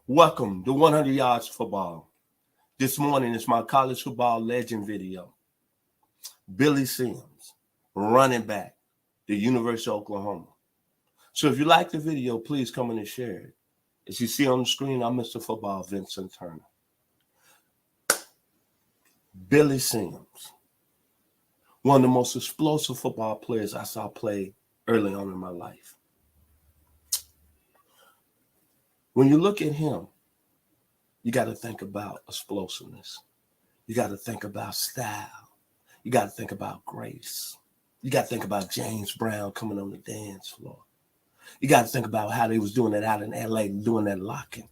Welcome to 100 Yards Football. This morning is my college football legend video. Billy Sims, running back, the University of Oklahoma. So if you like the video, please come in and share it. As you see on the screen, I'm Mr. Football Vincent Turner. Billy Sims, one of the most explosive football players I saw play early on in my life. When you look at him, you got to think about explosiveness. You got to think about style. You got to think about grace. You got to think about James Brown coming on the dance floor. You got to think about how they was doing it out in LA, doing that locking.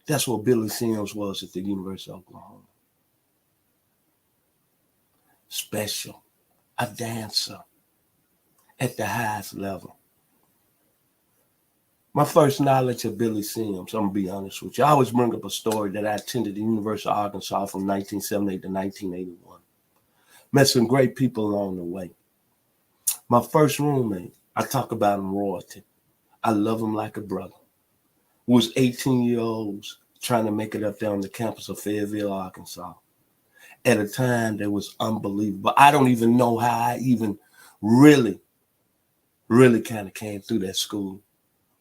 That's what Billy Sims was at the University of Oklahoma. Special, a dancer at the highest level. My first knowledge of Billy Sims, I'm going to be honest with you, I always bring up a story that I attended the University of Arkansas from 1978 to 1981. Met some great people along the way. My first roommate, I talk about him royalty. I love him like a brother. Who was 18-year-olds trying to make it up there on the campus of Fayetteville, Arkansas. At a time that was unbelievable. I don't even know how I even really kind of came through that school.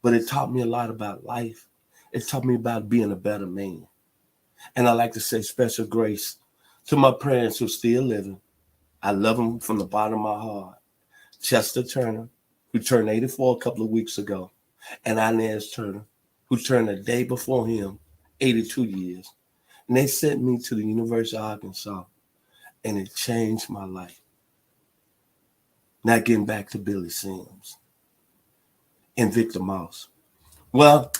But it taught me a lot about life. It taught me about being a better man. And I like to say special grace to my parents who are still living. I love them from the bottom of my heart. Chester Turner, who turned 84 a couple of weeks ago, and Inez Turner, who turned a day before him, 82 years. And they sent me to the University of Arkansas, and it changed my life. Now getting back to Billy Sims and Victor Moss. Well,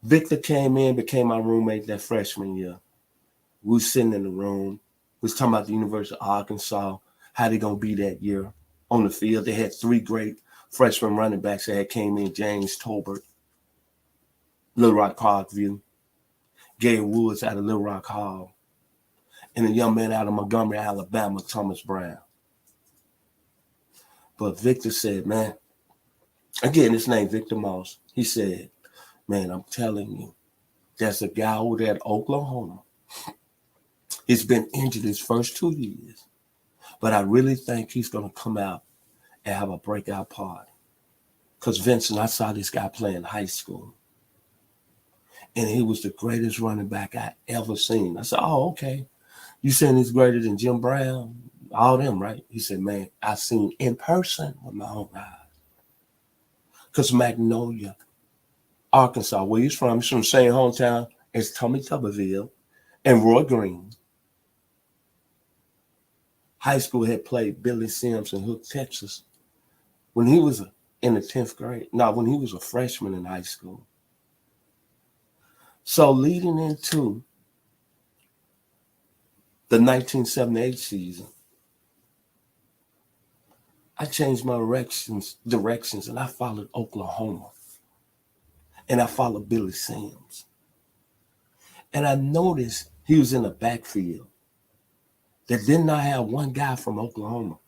Victor came in, became my roommate that freshman year. We were sitting in the room. We was talking about the University of Arkansas, how they going to be that year on the field. They had three great freshman running backs that had came in, James Tolbert, Little Rock Parkview, Gary Woods out of Little Rock Hall, and a young man out of Montgomery, Alabama, Thomas Brown. But Victor said, man, again, his name Victor Moss. He said, man, I'm telling you, there's a guy over there at Oklahoma. He's been injured his first 2 years, but I really think he's going to come out and have a breakout party. Because Vincent, I saw this guy play in high school, and he was the greatest running back I ever seen. I said, oh, okay. You saying he's greater than Jim Brown? All them, right? He said, man, I seen in person with my own eyes. Because Magnolia, Arkansas, where he's from the same hometown as Tommy Tuberville and Roy Green. High school had played Billy Sims in Hook, Texas when he was in the 10th grade. No, when he was a freshman in high school. So leading into the 1978 season, I changed my directions, and I followed Oklahoma. And I followed Billy Sims. And I noticed he was in a backfield that did not have one guy from Oklahoma,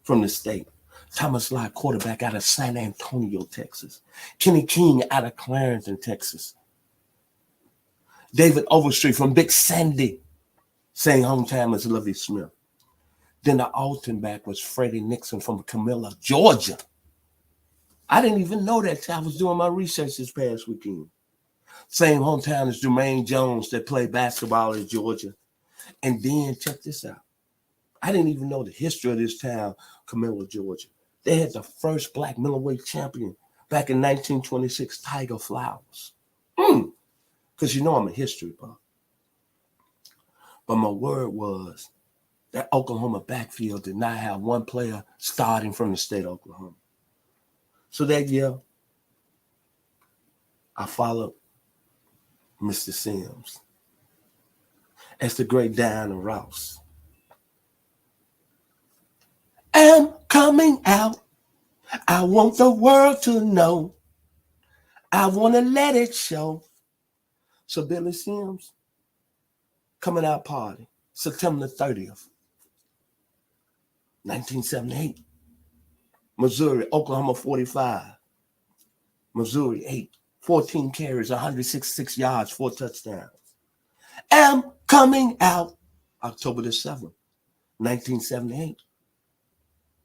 from the state. Thomas Lott, quarterback out of San Antonio, Texas. Kenny King out of Clarendon, Texas. David Overstreet from Big Sandy, same hometown as Lovie Smith. Then the Alton back was Freddie Nixon from Camilla, Georgia. I didn't even know that till I was doing my research this past weekend. Same hometown as Jermaine Jones that played basketball in Georgia. And then, check this out. I didn't even know the history of this town, Camilla, Georgia. They had the first black middleweight champion back in 1926, Tiger Flowers. Because you know I'm a history buff. But my word was that Oklahoma backfield did not have one player starting from the state of Oklahoma. So that year, I followed Mr. Sims as the great Diana Ross. I'm coming out. I want the world to know. I want to let it show. So Billy Sims, coming out party, September the 30th, 1978. Missouri, Oklahoma 45. Missouri 8. 14 carries, 166 yards, 4 touchdowns. Am coming out October the 7th, 1978.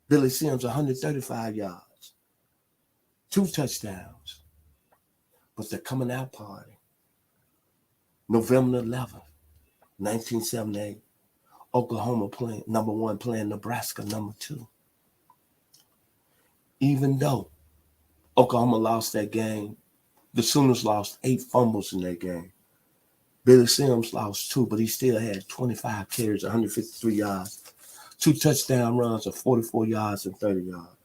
Billy Sims, 135 yards, 2 touchdowns. But the coming out party, November 11th, 1978. Oklahoma playing number 1, playing Nebraska number 2. Even though Oklahoma lost that game, the Sooners lost 8 fumbles in that game. Billy Sims lost 2, but he still had 25 carries, 153 yards, 2 touchdown runs of 44 yards and 30 yards.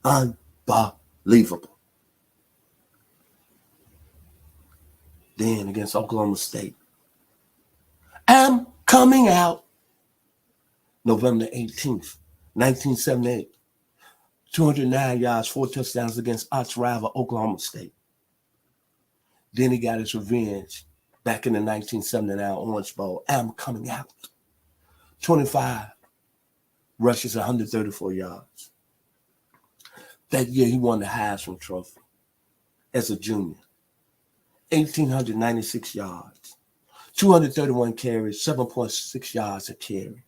Unbelievable. Then against Oklahoma State, I'm coming out November 18th, 1978. 209 yards, 4 touchdowns against arch rival Oklahoma State. Then he got his revenge back in the 1979 Orange Bowl. I'm coming out. 25 rushes, 134 yards. That year, he won the Heisman Trophy as a junior. 1,896 yards, 231 carries, 7.6 yards a carry.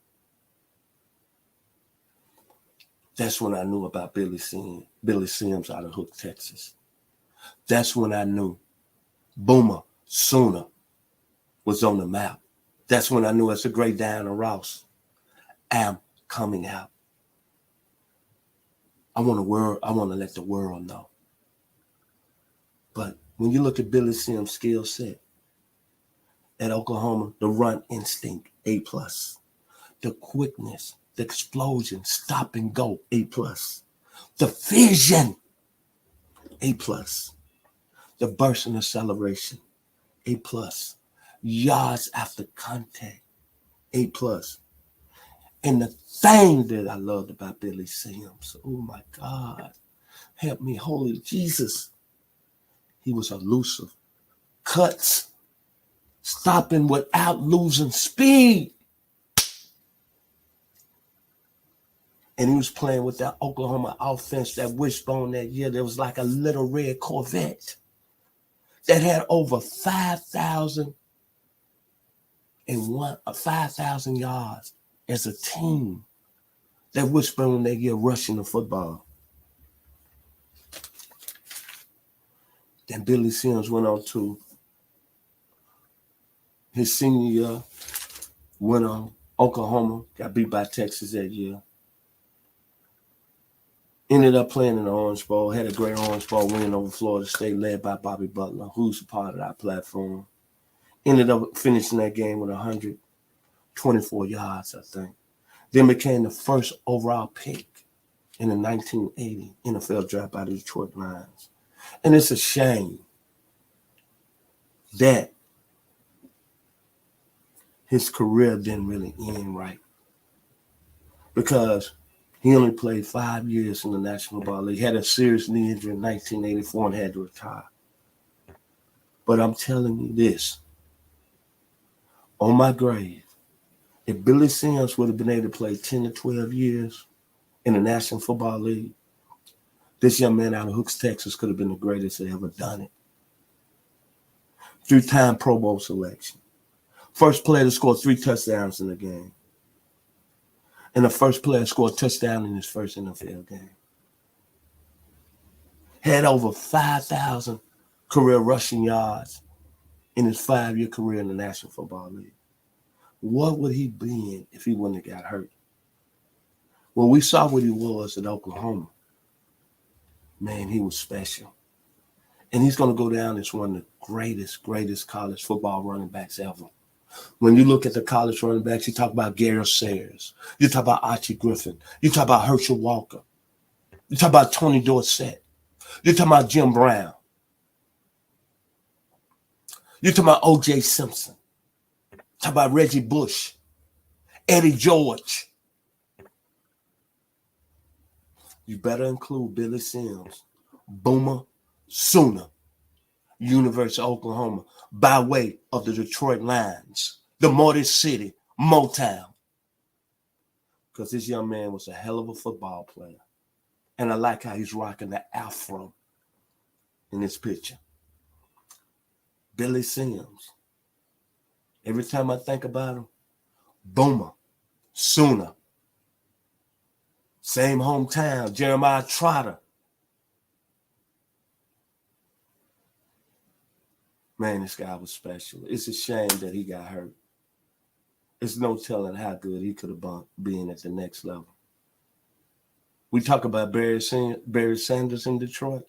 That's when I knew about Billy Sims out of Hook, Texas. That's when I knew Boomer Sooner was on the map. That's when I knew it's a great Diana Ross. I'm coming out. I want to let the world know. But when you look at Billy Sims' skill set at Oklahoma, the run instinct, A+. The quickness, the explosion, stop and go, A+. The vision, A+. The burst and acceleration, A+. Yards after contact, A+. And the thing that I loved about Billy Sims, oh my God, help me, holy Jesus. He was elusive. Cuts, stopping without losing speed. And he was playing with that Oklahoma offense, that wishbone that year. There was like a little red Corvette that had over 5,000 yards as a team. That wishbone that year rushing the football. Then Billy Sims went on to his senior year, went on Oklahoma, got beat by Texas that year. Ended up playing in the Orange Bowl, had a great Orange Bowl win over Florida State, led by Bobby Butler, who's a part of our platform. Ended up finishing that game with 124 yards, I think. Then became the first overall pick in the 1980 NFL draft by the Detroit Lions. And it's a shame that his career didn't really end right, because he only played 5 years in the National Football League. He had a serious knee injury in 1984 and had to retire. But I'm telling you this, on my grave, if Billy Sims would have been able to play 10 to 12 years in the National Football League, this young man out of Hooks, Texas could have been the greatest that ever done it. 3-time Pro Bowl selection. First player to score 3 touchdowns in a game. And the first player to score a touchdown in his first NFL game. Had over 5,000 career rushing yards in his 5-year career in the National Football League. What would he been if he wouldn't have got hurt? Well, we saw what he was at Oklahoma. Man, he was special. And he's going to go down as one of the greatest college football running backs ever. When you look at the college running backs, you talk about Gary Sayers. You talk about Archie Griffin. You talk about Herschel Walker. You talk about Tony Dorsett. You talk about Jim Brown. You talk about O.J. Simpson. Talk about Reggie Bush, Eddie George. You better include Billy Sims, Boomer Sooner, University of Oklahoma, by way of the Detroit Lions, the Motor City, Motown. Because this young man was a hell of a football player. And I like how he's rocking the afro in this picture. Billy Sims. Every time I think about him, Boomer, Sooner. Same hometown, Jeremiah Trotter. Man, this guy was special. It's a shame that he got hurt. It's no telling how good he could have been at the next level. We talk about Barry Sanders in Detroit.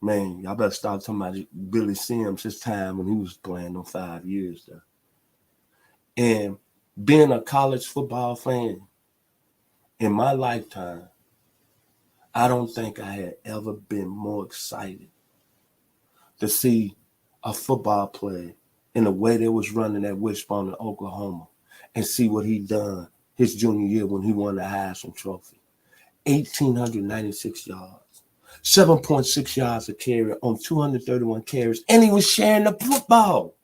Man, y'all better start talking about Billy Sims, his time when he was playing them 5 years there. And being a college football fan, in my lifetime, I don't think I had ever been more excited to see a football player in the way they was running at Wishbone in Oklahoma and see what he done his junior year when he won the Heisman Trophy. 1,896 yards, 7.6 yards a carry on 231 carries, and he was sharing the football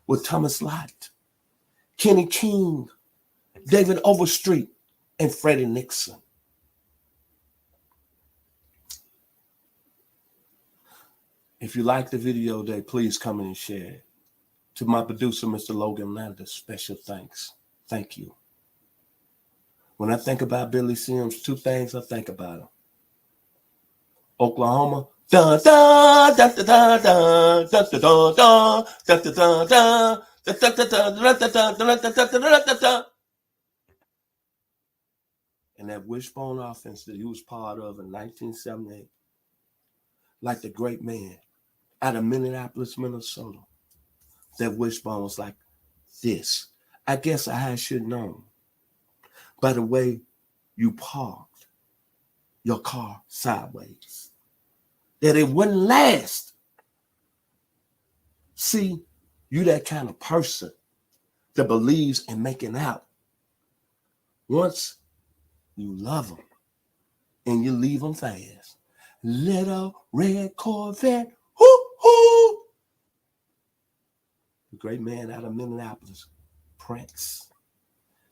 with Thomas Lott, Kenny King, David Overstreet, and Freddie Nixon. If you like the video today, please come in and share it. To my producer, Mr. Logan Landers, special thanks. Thank you. When I think about Billy Sims, two things I think about him. Oklahoma, dun dun dun dun dun dun dun dun dun dun dun dun dun. And that Wishbone offense that he was part of in 1978, like the great man out of Minneapolis, Minnesota, that Wishbone was like this. I guess I should know by the way you parked your car sideways, that it wouldn't last. See, you that kind of person that believes in making out. Once you love them and you leave them fast. Little red Corvette, hoo-hoo. The great man out of Minneapolis, Prince.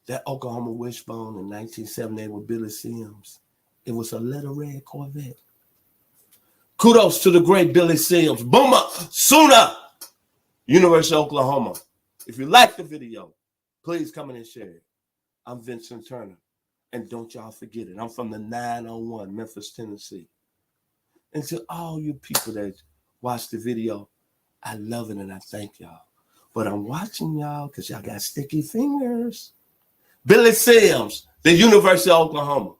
That Oklahoma Wishbone in 1978 with Billy Sims. It was a little red Corvette. Kudos to the great Billy Sims. Boomer, Sooner, University of Oklahoma. If you like the video, please come in and share it. I'm Vincent Turner. And don't y'all forget it. I'm from the 901, Memphis, Tennessee. And to all you people that watch the video, I love it and I thank y'all. But I'm watching y'all because y'all got sticky fingers. Billy Sims, the University of Oklahoma.